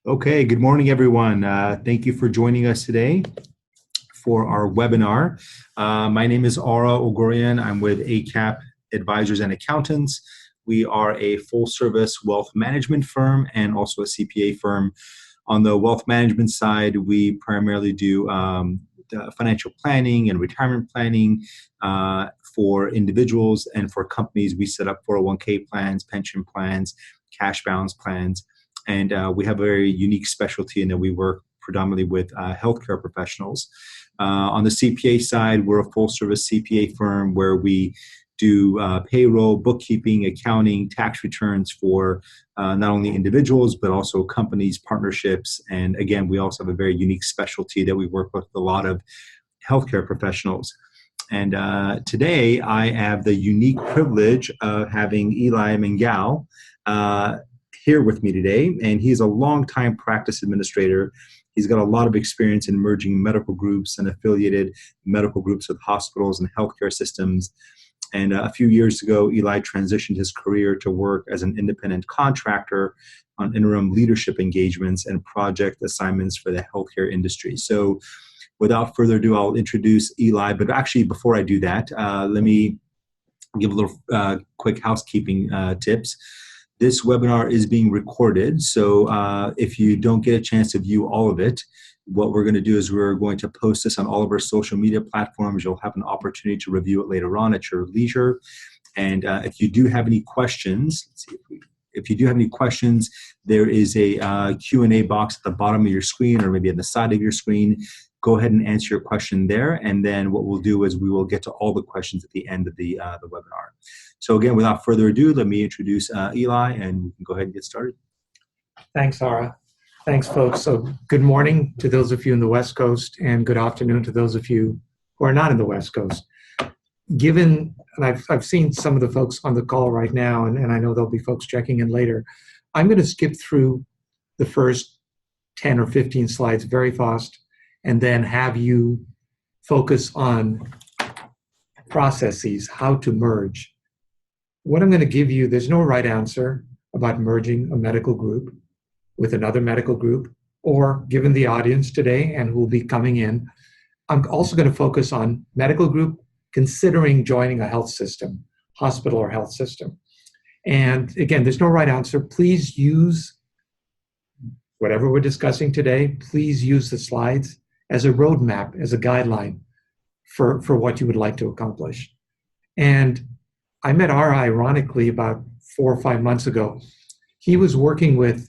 Okay, good morning, everyone. Thank you for joining us today for our webinar. My name is Oghoorian. I'm with ACap Advisors and Accountants. We are a full-service wealth management firm and also a CPA firm. On the wealth management side, we primarily do the financial planning and retirement planning for individuals, and for companies, we set up 401k plans, pension plans, cash balance plans. And we have a very unique specialty in that we work predominantly with healthcare professionals. On the CPA side, we're a full-service CPA firm where we do payroll, bookkeeping, accounting, tax returns for not only individuals, but also companies, partnerships. And again, we also have a very unique specialty that we work with a lot of healthcare professionals. And today, I have the unique privilege of having Eli Mingail here with me today, and he's a longtime practice administrator. He's got a lot of experience in merging medical groups and affiliated medical groups with hospitals and healthcare systems. And a few years ago, Eli transitioned his career to work as an independent contractor on interim leadership engagements and project assignments for the healthcare industry. So without further ado, I'll introduce Eli. But actually, before I do that, let me give a little quick housekeeping tips. This webinar is being recorded, so if you don't get a chance to view all of it, what we're going to do is we're going to post this on all of our social media platforms. You'll have an opportunity to review it later on at your leisure. And if you do have any questions, let's see if you do have any questions, there is a Q&A box at the bottom of your screen or maybe at the side of your screen. Go ahead and answer your question there, and then what we'll do is we will get to all the questions at the end of the webinar. So again, without further ado, let me introduce Eli, and we can go ahead and get started. Thanks, Ara. Thanks, folks. So good morning to those of you in the West Coast, and good afternoon to those of you who are not in the West Coast. Given, and I've seen some of the folks on the call right now, and I know there'll be folks checking in later, I'm going to skip through the first 10 or 15 slides very fast, and then have you focus on processes, how to merge. What I'm going to give you, there's no right answer about merging a medical group with another medical group, or given the audience today and who will be coming in, I'm also going to focus on medical group considering joining a health system, hospital or health system. And again, there's no right answer. Please use whatever we're discussing today, please use the slides as a roadmap, as a guideline for what you would like to accomplish. And I met Ara, ironically, about 4 or 5 months ago. He was working with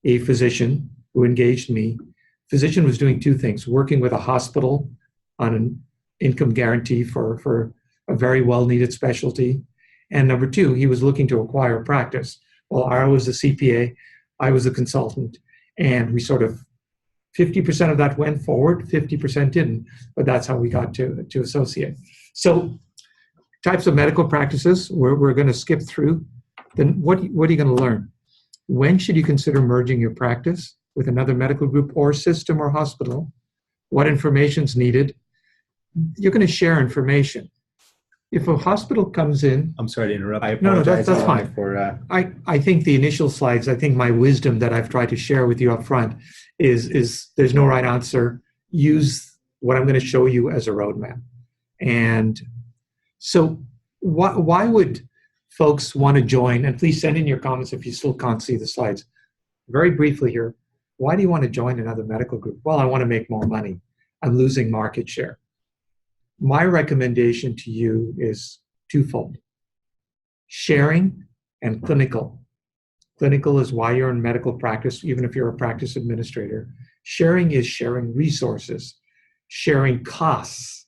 a physician who engaged me. Physician was doing two things: working with a hospital on an income guarantee for a very well-needed specialty. And number two, he was looking to acquire a practice. Well, Ara was a CPA, I was a consultant, and we sort of 50% of that went forward, 50% didn't, but that's how we got to associate. So types of medical practices, we're going to skip through. Then what are you going to learn? When should you consider merging your practice with another medical group or system or hospital? What information is needed? You're going to share information. If a hospital comes in... I'm sorry to interrupt. I apologize. No, that's fine. I think the initial slides, I think my wisdom that I've tried to share with you up front is there's no right answer. Use what I'm going to show you as a roadmap. And so why would folks want to join? And please send in your comments if you still can't see the slides. Very briefly here, why do you want to join another medical group? Well, I want to make more money. I'm losing market share. My recommendation to you is twofold: sharing and clinical. Clinical is why you're in medical practice, even if you're a practice administrator. Sharing is sharing resources, sharing costs,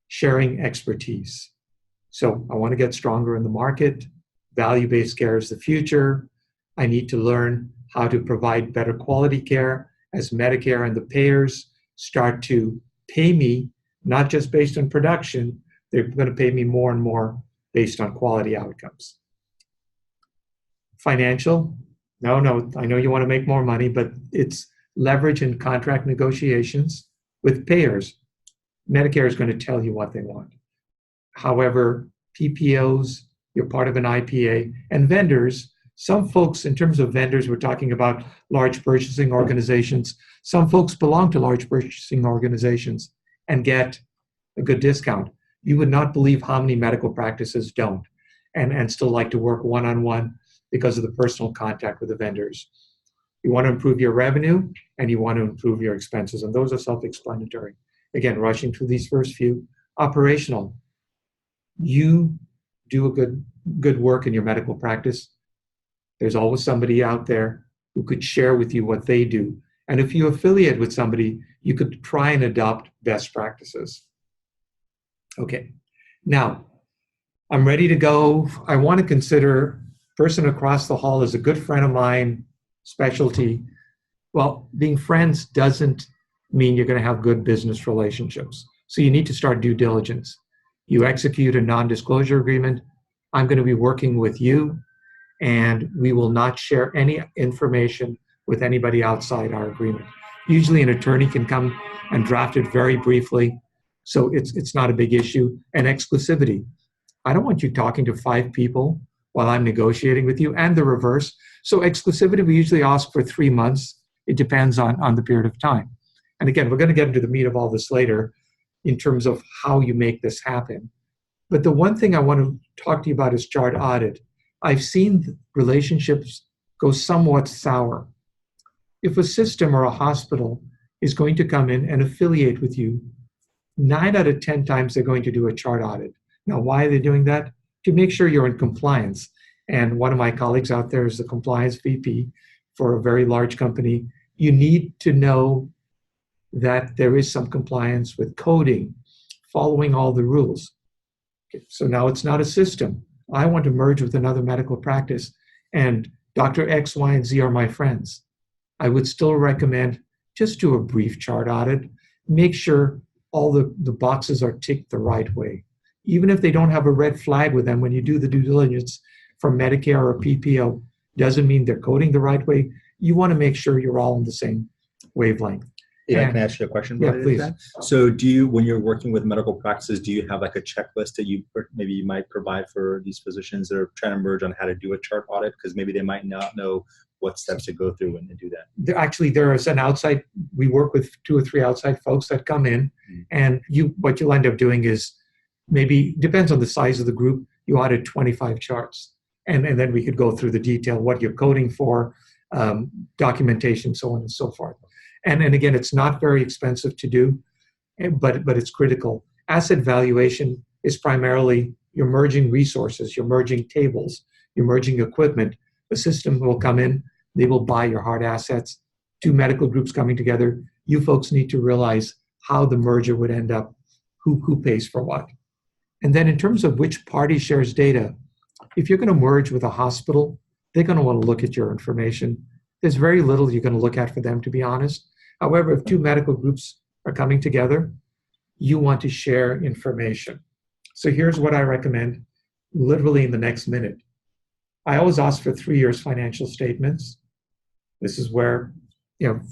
sharing expertise. So I want to get stronger in the market. Value-based care is the future. I need to learn how to provide better quality care as Medicare and the payers start to pay me, not just based on production, they're going to pay me more and more based on quality outcomes. Financial, no, I know you want to make more money, but it's leverage in contract negotiations with payers. Medicare is going to tell you what they want. However, PPOs, you're part of an IPA, and vendors, Some folks, in terms of vendors, we're talking about large purchasing organizations. Some folks belong to large purchasing organizations and get a good discount. You would not believe how many medical practices don't and still like to work one-on-one because of the personal contact with the vendors. You want to improve your revenue and you want to improve your expenses, and those are self-explanatory. Again, rushing through these first few. Operational. You do a good work in your medical practice. There's always somebody out there who could share with you what they do. And if you affiliate with somebody, you could try and adopt best practices. Okay, now I'm ready to go. I want to consider person across the hall is a good friend of mine, specialty. Well, being friends doesn't mean you're going to have good business relationships. So you need to start due diligence. You execute a non-disclosure agreement. I'm going to be working with you, and we will not share any information with anybody outside our agreement. Usually an attorney can come and draft it very briefly, so it's not a big issue. And exclusivity. I don't want you talking to 5 people while I'm negotiating with you, and the reverse. So exclusivity, we usually ask for 3 months. It depends on the period of time. And again, we're going to get into the meat of all this later in terms of how you make this happen. But the one thing I want to talk to you about is chart audit. I've seen relationships go somewhat sour. If a system or a hospital is going to come in and affiliate with you, 9 out of 10 times they're going to do a chart audit. Now, why are they doing that? To make sure you're in compliance. And one of my colleagues out there is the compliance VP for a very large company. You need to know that there is some compliance with coding, following all the rules. Okay, so now it's not a system. I want to merge with another medical practice, and Dr. X, Y, and Z are my friends. I would still recommend just do a brief chart audit. Make sure all the boxes are ticked the right way. Even if they don't have a red flag with them when you do the due diligence from Medicare or PPO, doesn't mean they're coding the right way. You want to make sure you're all on the same wavelength. Yeah, can I ask you a question? Yeah, please. That? So do you, when you're working with medical practices, do you have like a checklist that you might provide for these physicians that are trying to merge on how to do a chart audit? Because maybe they might not know what steps to go through and do that. Actually, there is an outside, we work with 2 or 3 outside folks that come in, and what you'll end up doing is maybe, depends on the size of the group, you audit 25 charts. And then we could go through the detail, what you're coding for, documentation, so on and so forth. And again, it's not very expensive to do, but it's critical. Asset valuation is primarily you're merging resources, you're merging tables, you're merging equipment. The system will come in, they will buy your hard assets. 2 medical groups coming together, you folks need to realize how the merger would end up, who pays for what. And then in terms of which party shares data, if you're going to merge with a hospital, they're going to want to look at your information. There's very little you're going to look at for them, to be honest. However, if 2 medical groups are coming together, you want to share information. So here's what I recommend, literally in the next minute. I always ask for 3 years financial statements. This is where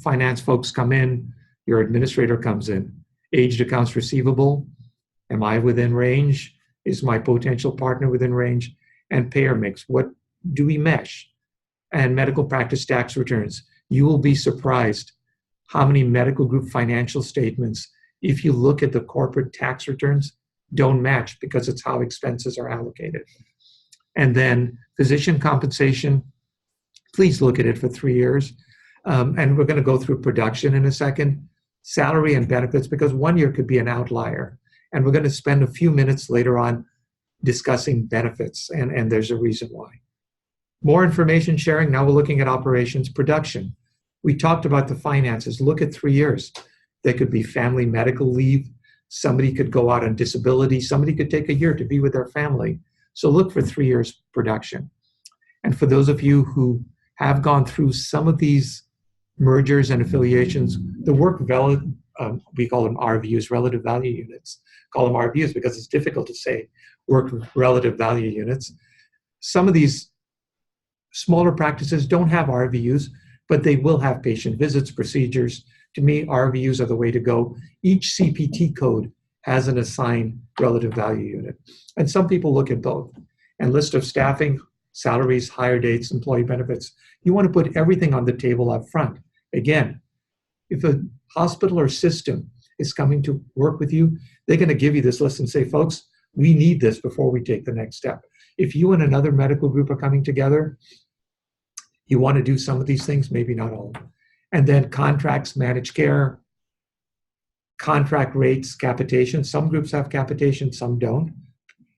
finance folks come in, your administrator comes in. Aged accounts receivable, am I within range? Is my potential partner within range? And payer mix, what do we mesh? And medical practice tax returns. You will be surprised how many medical group financial statements, if you look at the corporate tax returns, don't match because it's how expenses are allocated. And then physician compensation, please look at it for 3 years. And we're going to go through production in a second. Salary and benefits, because 1 year could be an outlier. And we're going to spend a few minutes later on discussing benefits, and there's a reason why. More information sharing, now we're looking at operations. Production. We talked about the finances. Look at 3 years. There could be family medical leave. Somebody could go out on disability. Somebody could take a year to be with their family. So look for 3 years production. And for those of you who have gone through some of these mergers and affiliations, the work we call them RVUs, relative value units. Call them RVUs because it's difficult to say work relative value units. Some of these smaller practices don't have RVUs, but they will have patient visits, procedures. To me, RVUs are the way to go. Each CPT code has an assigned relative value unit. And some people look at both. And list of staffing, salaries, hire dates, employee benefits. You want to put everything on the table up front. Again, if a hospital or system is coming to work with you, they're going to give you this list and say, folks, we need this before we take the next step. If you and another medical group are coming together, you want to do some of these things, maybe not all. And then contracts, managed care, contract rates, capitation. Some groups have capitation, some don't.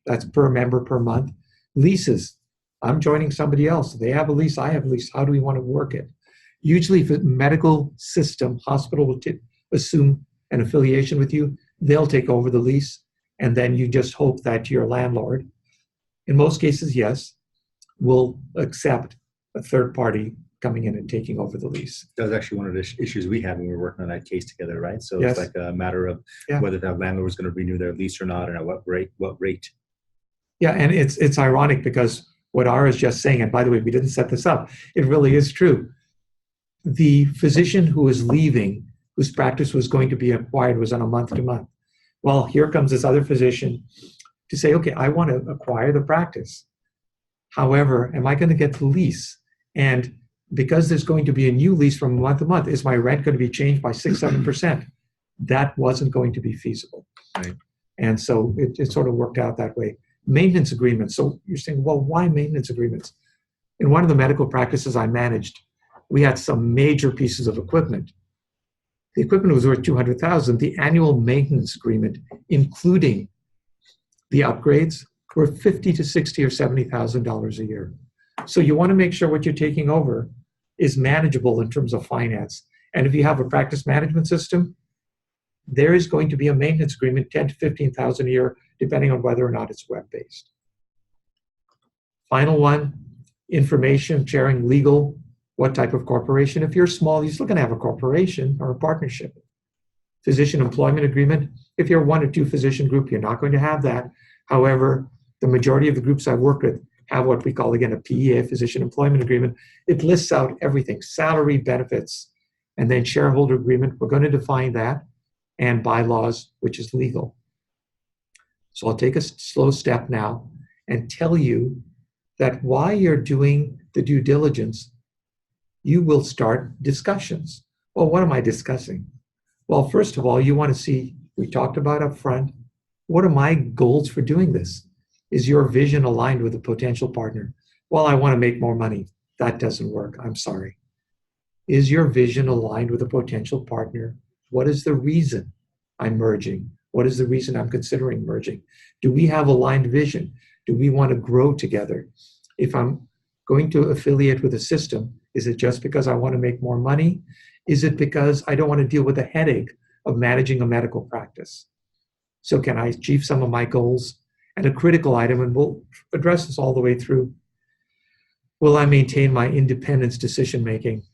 That's per member per month. Leases. I'm joining somebody else. They have a lease, I have a lease. How do we want to work it? Usually if a medical system, hospital will assume an affiliation with you, they'll take over the lease, and then you just hope that your landlord, in most cases, yes, will accept a third party coming in and taking over the lease. That was actually one of the issues we had when we were working on that case together, right? So Yes. it's like a matter of whether that landlord was going to renew their lease or not, and at what rate. Yeah, and it's ironic because what Ara is just saying, and by the way, we didn't set this up, it really is true. The physician who was leaving, whose practice was going to be acquired, was on a month-to-month. Well, here comes this other physician to say, okay, I want to acquire the practice. However, am I going to get the lease? And because there's going to be a new lease from month to month, is my rent going to be changed by 6-7%? That wasn't going to be feasible. Right. And so it sort of worked out that way. Maintenance agreements. So you're saying, well, why maintenance agreements? In one of the medical practices I managed, we had some major pieces of equipment. The equipment was worth $200,000. The annual maintenance agreement, including the upgrades, were $50,000 to $60,000 or $70,000 a year. So you want to make sure what you're taking over is manageable in terms of finance. And if you have a practice management system, there is going to be a maintenance agreement, $10,000 to $15,000 a year, depending on whether or not it's web-based. Final one, information sharing, legal. What type of corporation? If you're small, you're still going to have a corporation or a partnership. Physician employment agreement. If you're 1 or 2 physician group, you're not going to have that. However, the majority of the groups I've worked with have what we call, again, a PEA, a physician employment agreement. It lists out everything, salary, benefits, and then shareholder agreement. We're going to define that, and bylaws, which is legal. So I'll take a slow step now and tell you that while you're doing the due diligence, you will start discussions. Well, what am I discussing? Well, first of all, you want to see, we talked about up front, what are my goals for doing this? Is your vision aligned with a potential partner? Well, I want to make more money. That doesn't work. I'm sorry. Is your vision aligned with a potential partner? What is the reason I'm merging? What is the reason I'm considering merging? Do we have aligned vision? Do we want to grow together? If I'm going to affiliate with a system, is it just because I want to make more money? Is it because I don't want to deal with the headache of managing a medical practice? So can I achieve some of my goals? And a critical item, and we'll address this all the way through, will I maintain my independence decision-making?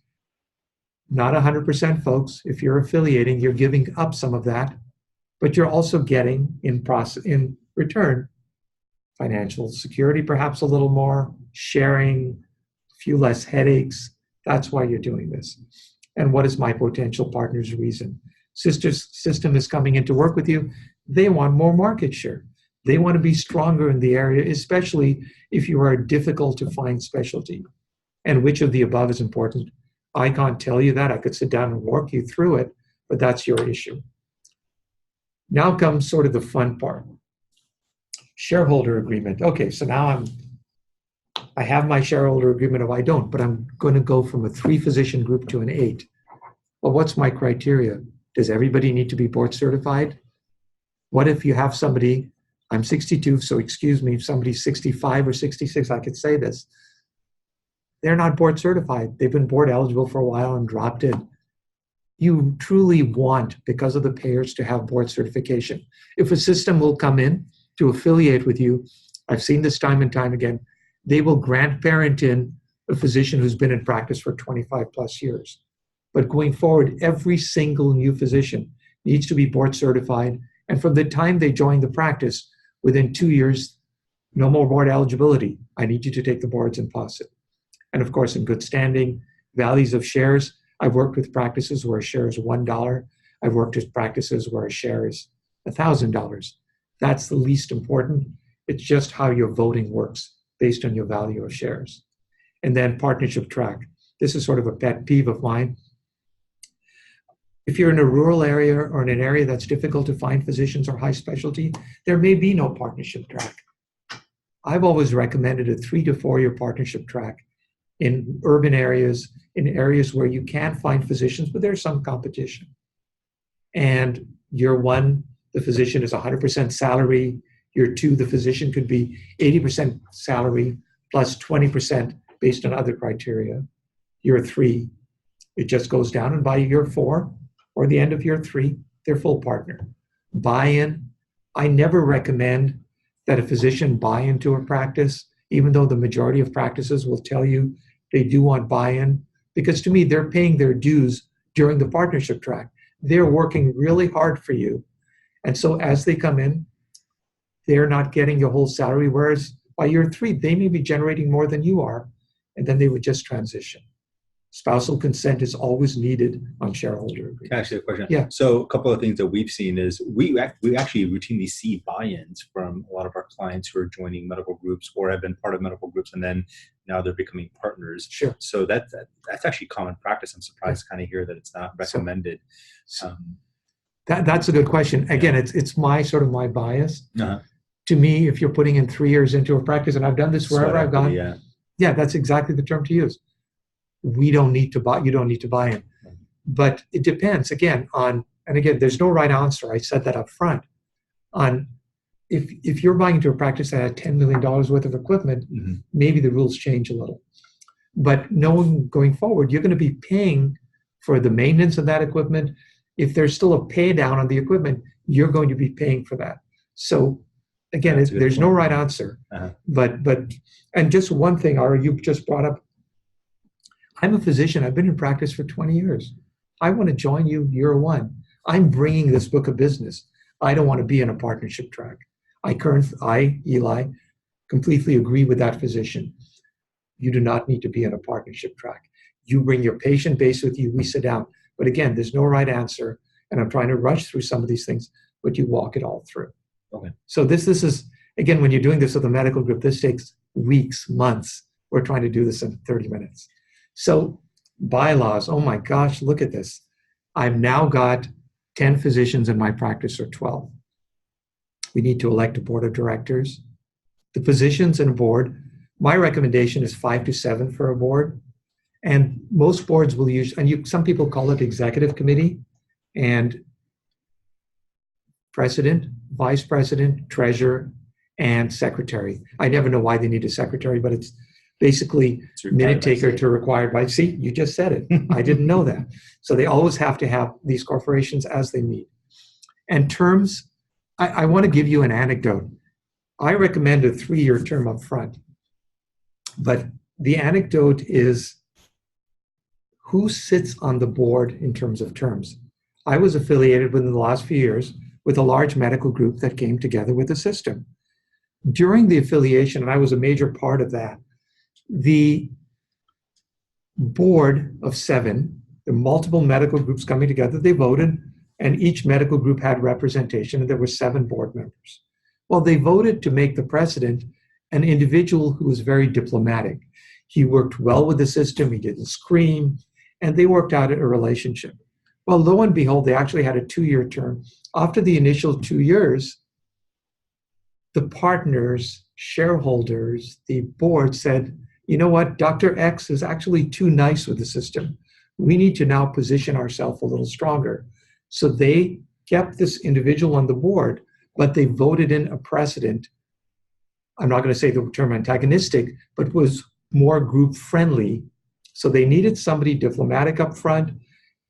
Not 100%, folks. If you're affiliating, you're giving up some of that, but you're also getting in return financial security, perhaps a little more, sharing, a few less headaches. That's why you're doing this. And what is my potential partner's reason? Sister system is coming in to work with you. They want more market share. They want to be stronger in the area, especially if you are difficult to find specialty. And which of the above is important? I can't tell you that. I could sit down and walk you through it, but that's your issue. Now comes sort of the fun part. Shareholder agreement. Okay, so now I have my shareholder agreement, or I don't, but I'm going to go from a 3-physician group to an 8. Well, what's my criteria? Does everybody need to be board certified? What if you have somebody, I'm 62, so excuse me, if somebody's 65 or 66, I could say this. They're not board certified. They've been board eligible for a while and dropped it. You truly want, because of the payers, to have board certification. If a system will come in to affiliate with you, I've seen this time and time again, they will grandparent in a physician who's been in practice for 25 plus years. But going forward, every single new physician needs to be board certified. And from the time they join the practice, within 2 years, no more board eligibility. I need you to take the boards and pass it. And of course, in good standing, values of shares. I've worked with practices where a share is $1. I've worked with practices where a share is $1,000. That's the least important. It's just how your voting works. based on your value of shares. And then partnership track. This is sort of a pet peeve of mine. If you're in a rural area or in an area that's difficult to find physicians or high specialty, there may be no partnership track. I've always recommended a 3 to 4 year partnership track in urban areas, in areas where you can find physicians, but there's some competition. And year 1, the physician is 100% salary. Year 2, the physician could be 80% salary plus 20% based on other criteria. Year 3, it just goes down, and by year 4 or the end of year 3, they're full partner. Buy-in, I never recommend that a physician buy into a practice, even though the majority of practices will tell you they do want buy-in, because to me, they're paying their dues during the partnership track. They're working really hard for you. And so as they come in, they're not getting your whole salary, whereas by year 3, they may be generating more than you are, and then they would just transition. Spousal consent is always needed on shareholder agreements. Can I ask you a question? Yeah. So a couple of things that we've seen is we actually routinely see buy-ins from a lot of our clients who are joining medical groups or have been part of medical groups, and then now they're becoming partners. Sure. So that's actually common practice. I'm surprised to kind of hear that it's not recommended. That's a good question. Again, it's my sort of my bias. Uh-huh. To me, if you're putting in 3 years into a practice, and I've done this wherever I've gone, yeah, that's exactly the term to use. You don't need to buy in. But it depends, again, on, and again, there's no right answer. I said that up front. On if you're buying into a practice that had $10 million worth of equipment, maybe the rules change a little. But knowing going forward, you're going to be paying for the maintenance of that equipment. If there's still a pay down on the equipment, you're going to be paying for that. So again, there's no right answer. But and just one thing, Ara, you just brought up, I'm a physician. I've been in practice for 20 years. I want to join you year 1. I'm bringing this book of business. I don't want to be in a partnership track. I, Eli, completely agree with that physician. You do not need to be in a partnership track. You bring your patient base with you. We sit down. But again, there's no right answer. And I'm trying to rush through some of these things, but you walk it all through. Okay. So this is, again, when you're doing this with a medical group, this takes weeks, months. We're trying to do this in 30 minutes. So bylaws, oh my gosh, look at this. I've now got 10 physicians in my practice, or 12. We need to elect a board of directors. The positions in a board, my recommendation is 5 to 7 for a board. And most boards will use, and some people call it executive committee, and president, vice president, treasurer, and secretary. I never know why they need a secretary, but it's basically minute taker to required by, see, you just said it. I didn't know that. So they always have to have these corporations as they meet. And terms, I want to give you an anecdote. I recommend a 3-year term up front. But the anecdote is who sits on the board in terms of terms. I was affiliated within the last few years with a large medical group that came together with a system. During the affiliation, and I was a major part of that, the board of 7, the multiple medical groups coming together, they voted, and each medical group had representation, and there were 7 board members. Well, they voted to make the president an individual who was very diplomatic. He worked well with the system, he didn't scream, and they worked out a relationship. Well, lo and behold, they actually had a 2-year term. After the initial 2 years, the partners, shareholders, the board said, you know what, Dr. X is actually too nice with the system. We need to now position ourselves a little stronger. So they kept this individual on the board, but they voted in a president. I'm not going to say the term antagonistic, but was more group friendly. So they needed somebody diplomatic up front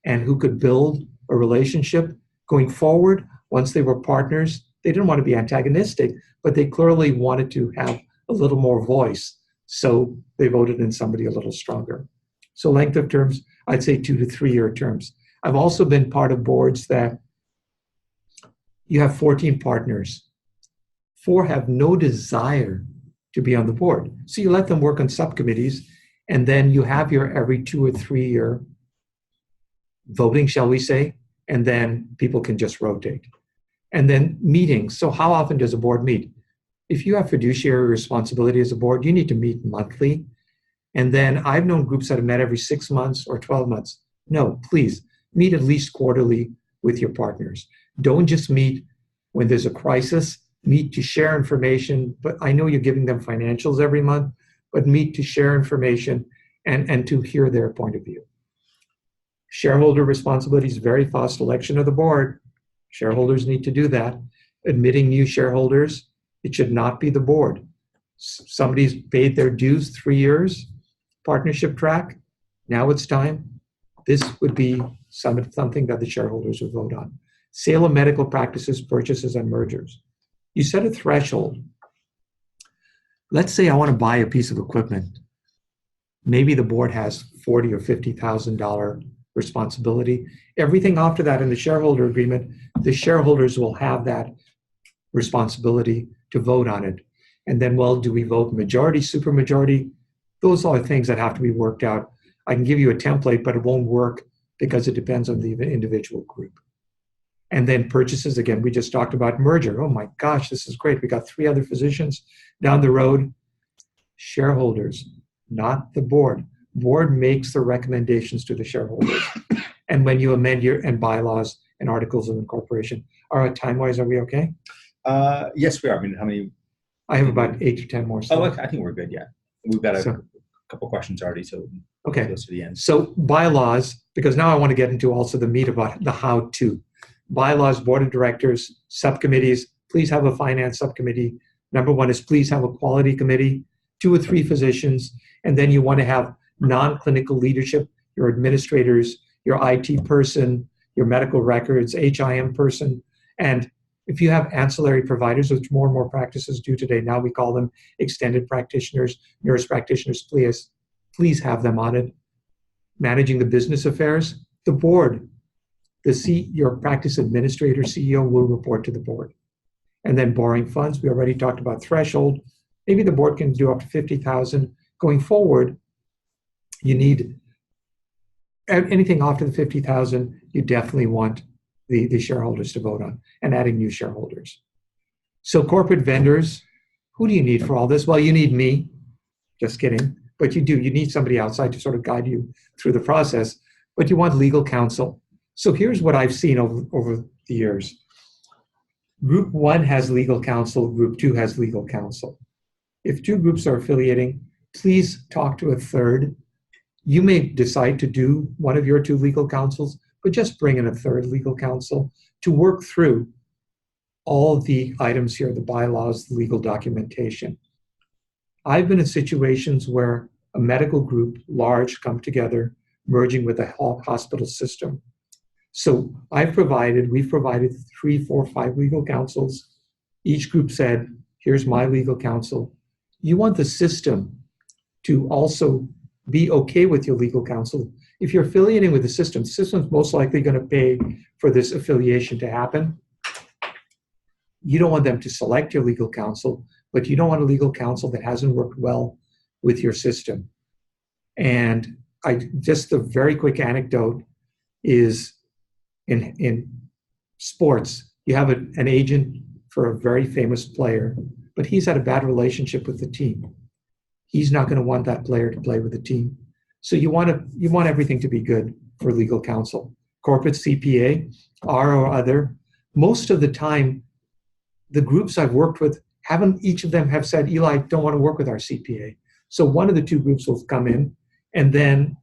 and who could build a relationship going forward. Once they were partners, they didn't want to be antagonistic, but they clearly wanted to have a little more voice. So they voted in somebody a little stronger. So length of terms, I'd say 2 to 3 year terms. I've also been part of boards that you have 14 partners. 4 have no desire to be on the board. So you let them work on subcommittees, and then you have your every 2 or 3 year voting, shall we say, and then people can just rotate. And then meetings. So how often does a board meet? if you have fiduciary responsibility as a board, you need to meet monthly. And then I've known groups that have met every 6 months or 12 months. No, please meet at least quarterly with your partners. Don't just meet when there's a crisis. Meet to share information, but I know you're giving them financials every month, but meet to share information and to hear their point of view. Shareholder responsibilities, very fast election of the board. Shareholders need to do that. Admitting new shareholders, it should not be the board. Somebody's paid their dues 3 years, partnership track, now it's time. This would be something that the shareholders would vote on. Sale of medical practices, purchases, and mergers. You set a threshold. Let's say I want to buy a piece of equipment. Maybe the board has $40,000 or $50,000 responsibility. Everything after that in the shareholder agreement, the shareholders will have that responsibility to vote on it. And then, well, do we vote majority, supermajority? Those are things that have to be worked out. I can give you a template, but it won't work because it depends on the individual group. And then purchases, again, we just talked about merger. Oh my gosh, this is great. We got 3 other physicians down the road. Shareholders, not the board. Board makes the recommendations to the shareholders. And when you amend your bylaws and articles of incorporation. All right, time-wise, are we okay? Yes, we are. I mean, how many? I have about 8 to 10 more slides. Oh, I think we're good, yeah. We've got a couple questions already, so okay. Close to the end. So bylaws, because now I want to get into also the meat about the how-to. Bylaws, board of directors, subcommittees, please have a finance subcommittee. Number 1 is please have a quality committee, 2 or 3 physicians, and then you want to have non-clinical leadership, your administrators, your IT person, your medical records, HIM person, and if you have ancillary providers, which more and more practices do today, now we call them extended practitioners, nurse practitioners, please have them on it. Managing the business affairs, the board, your practice administrator, CEO will report to the board. And then borrowing funds, we already talked about threshold. Maybe the board can do up to $50,000. Going forward, you need anything after the $50,000, you definitely want the shareholders to vote on, and adding new shareholders. So corporate vendors, who do you need for all this? Well, you need me. Just kidding. But you do. You need somebody outside to sort of guide you through the process. But you want legal counsel. So here's what I've seen over the years. Group 1 has legal counsel. Group 2 has legal counsel. If 2 groups are affiliating, please talk to a third. You may decide to do one of your 2 legal counsels, but just bring in a third legal counsel to work through all the items here, the bylaws, the legal documentation. I've been in situations where a medical group, large, come together, merging with a hospital system. So we've provided 3, 4, 5 legal counsels. Each group said, here's my legal counsel. You want the system to also be okay with your legal counsel. If you're affiliating with the system's most likely going to pay for this affiliation to happen. You don't want them to select your legal counsel, but you don't want a legal counsel that hasn't worked well with your system. And just a very quick anecdote is in sports, you have an agent for a very famous player, but he's had a bad relationship with the team. He's not going to want that player to play with the team. So you want everything to be good for legal counsel. Corporate CPA, or other. Most of the time, the groups I've worked with each of them have said, Eli, I don't want to work with our CPA. So one of the 2 groups will come in and then,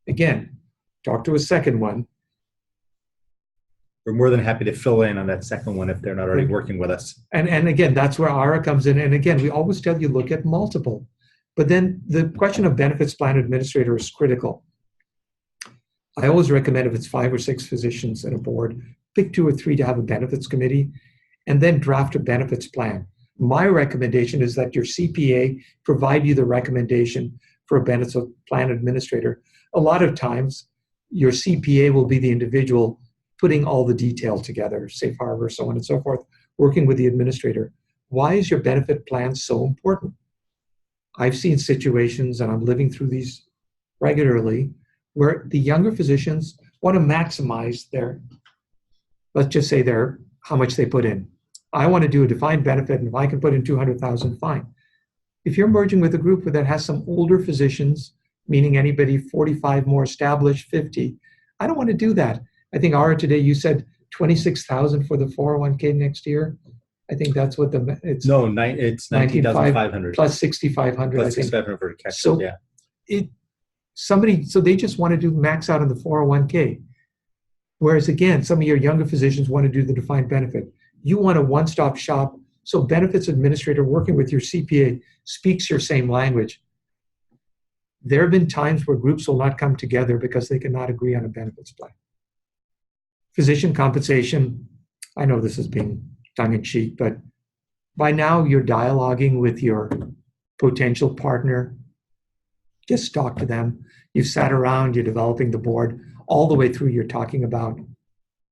again, talk to a second one. We're more than happy to fill in on that second one if they're not already working with us. And again, that's where ARA comes in. And again, we always tell you, look at multiple. But then the question of benefits plan administrator is critical. I always recommend if it's 5 or 6 physicians in a board, pick 2 or 3 to have a benefits committee, and then draft a benefits plan. My recommendation is that your CPA provide you the recommendation for a benefits plan administrator. A lot of times, your CPA will be the individual putting all the detail together, safe harbor, so on and so forth, working with the administrator. Why is your benefit plan so important? I've seen situations, and I'm living through these regularly, where the younger physicians want to maximize let's just say how much they put in. I want to do a defined benefit, and if I can put in 200,000, fine. If you're merging with a group that has some older physicians, meaning anybody 45 more established, 50, I don't want to do that. I think, Ara, today you said 26,000 for the 401k next year. I think that's what it's. No, it's 19,500 plus 6,500. Plus 6,500 for catch. So yeah. So they just want to do max out on the 401k. Whereas again, some of your younger physicians want to do the defined benefit. You want a one-stop shop. So benefits administrator working with your CPA speaks your same language. There have been times where groups will not come together because they cannot agree on a benefits plan. Physician compensation, I know this is being tongue-in-cheek, but by now you're dialoguing with your potential partner. Just talk to them. You've sat around, you're developing the board. All the way through, you're talking about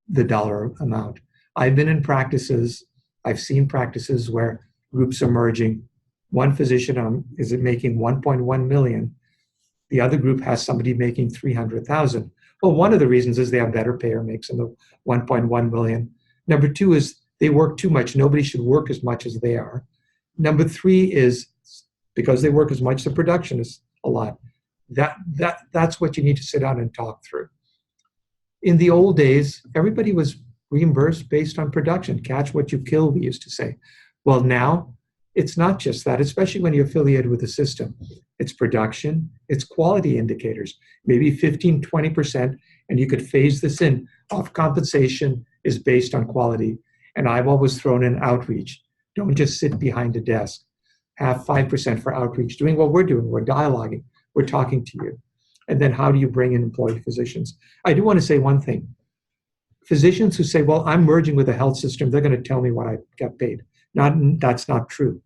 the dollar amount. I've been in practices, I've seen practices where groups are merging. One physician is making 1.1 million. The other group has somebody making 300,000. Well, one of the reasons is they have better payer mix in the 1.1 million. Number two is they work too much. Nobody should work as much as they are. Number three is because they work as much, the production is a lot. That's what you need to sit down and talk through. In the old days, everybody was reimbursed based on production. Catch what you kill, we used to say. Well, now it's not just that, especially when you're affiliated with a system. It's production, it's quality indicators, maybe 15, 20%, and you could phase this in. Off compensation is based on quality. And I've always thrown in outreach. Don't just sit behind a desk. Have 5% for outreach, doing what we're doing. We're dialoguing, we're talking to you. And then how do you bring in employee physicians? I do want to say one thing. Physicians who say, well, I'm merging with a health system, they're going to tell me what I got paid. That's not true.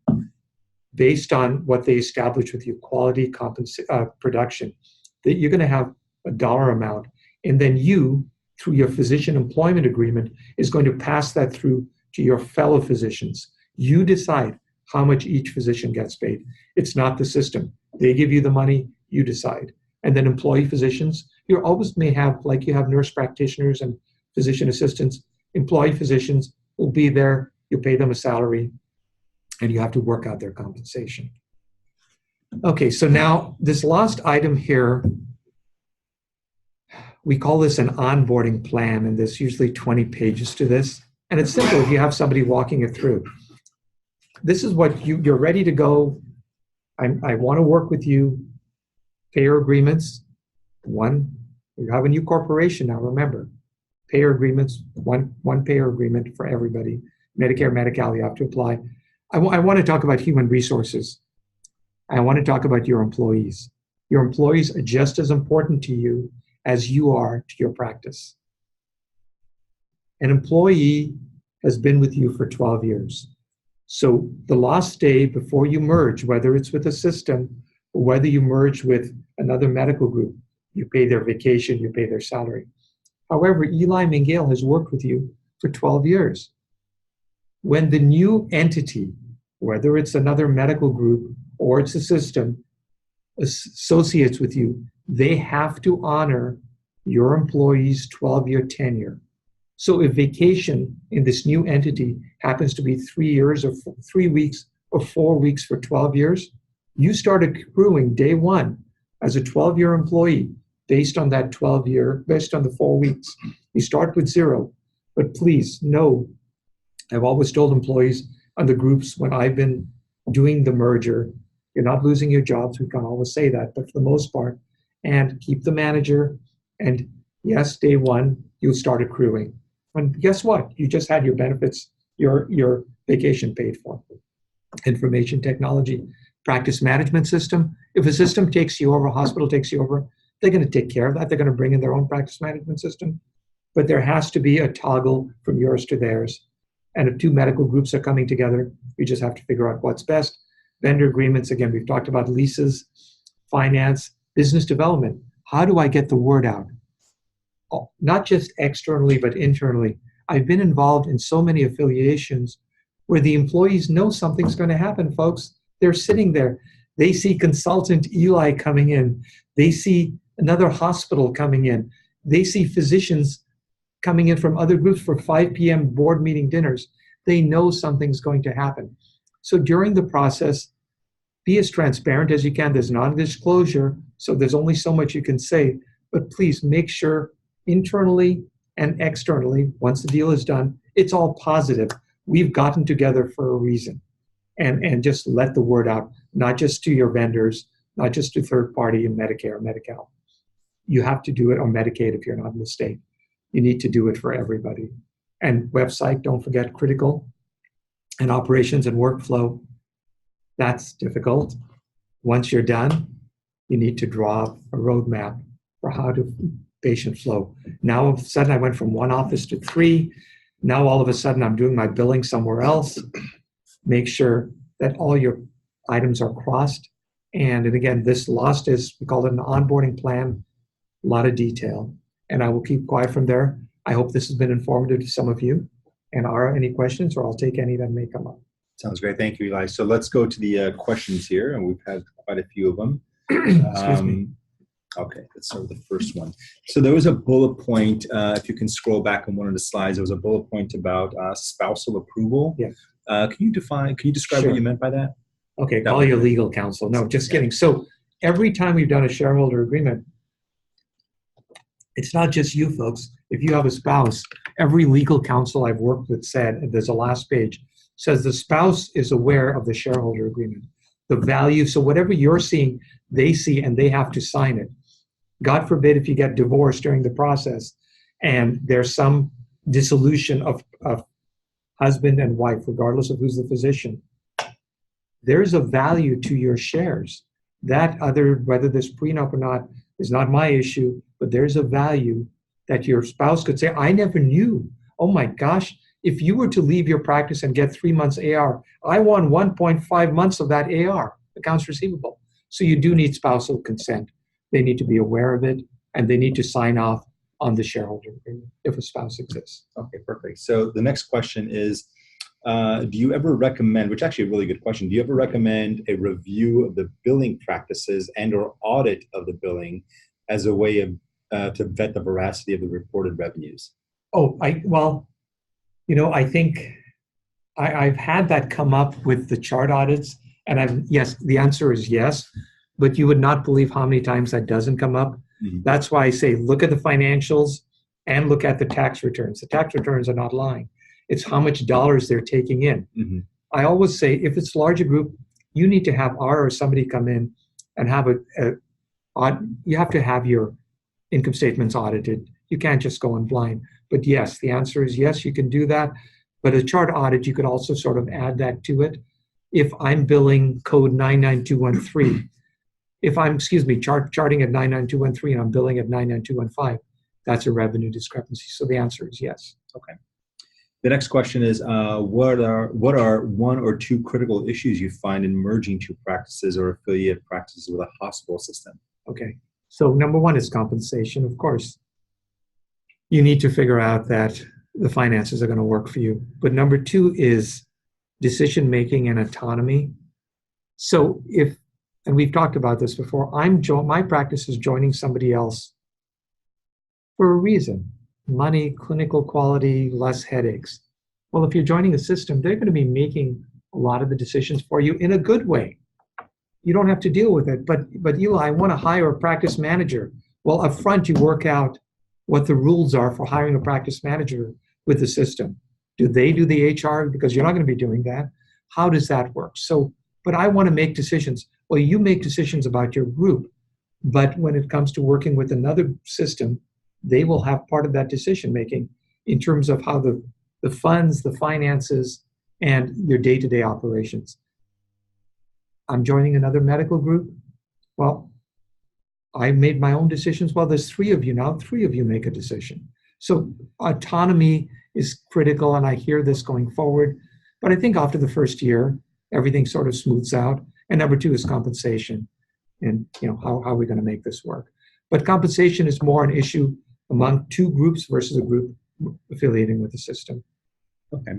Based on what they establish with you, quality, production, that you're going to have a dollar amount. And then you, through your physician employment agreement, is going to pass that through to your fellow physicians. You decide how much each physician gets paid. It's not the system. They give you the money, you decide. And then employee physicians, you always may have, like you have nurse practitioners and physician assistants, employee physicians will be there, you pay them a salary, and you have to work out their compensation. Okay, so now this last item here, we call this an onboarding plan, and there's usually 20 pages to this. And it's simple if you have somebody walking it through. This is what you're ready to go. I want to work with you. Payer agreements. One, you have a new corporation now, remember. Payer agreements, one payer agreement for everybody. Medicare, Medi-Cal, you have to apply. I want to talk about human resources. I want to talk about your employees. Your employees are just as important to you as you are to your practice. An employee has been with you for 12 years. So the last day before you merge, whether it's with a system or whether you merge with another medical group, you pay their vacation, you pay their salary. However, Eli Mingail has worked with you for 12 years. When the new entity, whether it's another medical group or it's a system, associates with you, they have to honor your employee's 12-year tenure. So if vacation in this new entity happens to be 3 years or 3 weeks or 4 weeks for 12 years, you start accruing day one as a 12-year employee based on that 12-year, based on the 4 weeks. You start with zero, but please know, I've always told employees on the groups when I've been doing the merger, you're not losing your jobs, we can always say that, but for the most part, and keep the manager, and yes, day one, you'll start accruing. And guess what? You just had your benefits, your vacation paid for. Information technology, practice management system. If a system takes you over, a hospital takes you over, they're going to take care of that. They're going to bring in their own practice management system. But there has to be a toggle from yours to theirs. And if two medical groups are coming together, we just have to figure out what's best. Vendor agreements, again, we've talked about leases, finance, business development. How do I get the word out? Not just externally, but internally. I've been involved in so many affiliations where the employees know something's going to happen, folks. They're sitting there. They see consultant Eli coming in. They see another hospital coming in. They see physicians coming in from other groups for 5 p.m. board meeting dinners. They know something's going to happen. So during the process, be as transparent as you can. There's non-disclosure, so there's only so much you can say, but please make sure internally and externally, once the deal is done, it's all positive. We've gotten together for a reason. And just let the word out, not just to your vendors, not just to third party in Medicare or Medi-Cal. You have to do it on Medicaid if you're not in the state. You need to do it for everybody. And website, don't forget, critical. And operations and workflow, that's difficult. Once you're done, you need to draw a roadmap for how to patient flow. Now, all of a sudden, I went from one office to 3. Now, all of a sudden, I'm doing my billing somewhere else. Make sure that all your items are crossed. And again, this lost is, we call it an onboarding plan, a lot of detail. And I will keep quiet from there. I hope this has been informative to some of you. And are any questions, or I'll take any that may come up. Sounds great. Thank you, Eli. So let's go to the questions here, and we've had quite a few of them. Excuse me. Okay, let's start with the first one. So there was a bullet point, if you can scroll back on one of the slides, there was a bullet point about spousal approval. Yeah. Can you describe Sure. what you meant by that? Okay, call your legal counsel. No, just kidding. So every time we've done a shareholder agreement, it's not just you folks. If you have a spouse, every legal counsel I've worked with said, and there's a last page, says the spouse is aware of the shareholder agreement, the value. So whatever you're seeing, they see, and they have to sign it. God forbid if you get divorced during the process and there's some dissolution of husband and wife, regardless of who's the physician, there's a value to your shares. That other, whether there's prenup or not, is not my issue, but there's a value that your spouse could say, I never knew. Oh my gosh, if you were to leave your practice and get 3 months AR, I want 1.5 months of that AR, accounts receivable. So you do need spousal consent. They need to be aware of it, and they need to sign off on the shareholder agreement if a spouse exists. Okay, perfect. So the next question is, do you ever recommend, which is actually a really good question, do you ever recommend a review of the billing practices and or audit of the billing as a way of to vet the veracity of the reported revenues? Oh, I think I've had that come up with the chart audits, and yes, the answer is yes, but you would not believe how many times that doesn't come up. Mm-hmm. That's why I say look at the financials and look at the tax returns. The tax returns are not lying. It's how much dollars they're taking in. Mm-hmm. I always say if it's a larger group, you need to have or somebody come in and have you have to have your income statements audited. You can't just go in blind. But yes, the answer is yes, you can do that. But a chart audit, you could also sort of add that to it. If I'm billing code 99213, if I'm, charting at 99213 and I'm billing at 99215, that's a revenue discrepancy. So the answer is yes. Okay. The next question is, what are one or two critical issues you find in merging two practices or affiliate practices with a hospital system? Okay. So number one is compensation, of course. You need to figure out that the finances are going to work for you. But number two is decision-making and autonomy. So and we've talked about this before, my practice is joining somebody else for a reason. Money, clinical quality, less headaches. Well, if you're joining a system, they're going to be making a lot of the decisions for you in a good way. You don't have to deal with it. But Eli, I want to hire a practice manager. Well, up front, you work out what the rules are for hiring a practice manager with the system. Do they do the HR? Because you're not going to be doing that. How does that work? But I want to make decisions. Well, you make decisions about your group. But when it comes to working with another system, they will have part of that decision-making in terms of how the funds, the finances, and your day-to-day operations. I'm joining another medical group. Well, I made my own decisions. Well, there's 3 of you now. 3 of you make a decision. So autonomy is critical, and I hear this going forward. But I think after the first year, everything sort of smooths out. And number 2 is compensation. And how are we going to make this work? But compensation is more an issue among 2 groups versus a group affiliating with the system. Okay.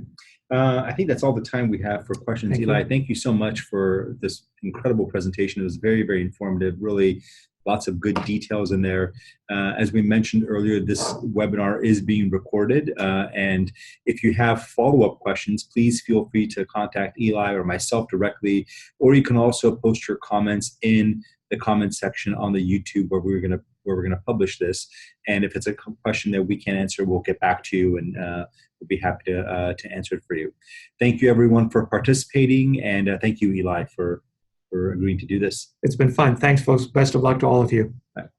I think that's all the time we have for questions. Eli, thank you so much for this incredible presentation. It was very, very informative, really Lots of good details in there. As we mentioned earlier, this webinar is being recorded, and if you have follow-up questions, please feel free to contact Eli or myself directly, or you can also post your comments in the comment section on the YouTube where we're gonna publish this. And if it's a question that we can't answer, we'll get back to you, and we'll be happy to answer it for you. Thank you, everyone, for participating, and thank you, Eli, for agreeing to do this. It's been fun. Thanks, folks. Best of luck to all of you. Bye.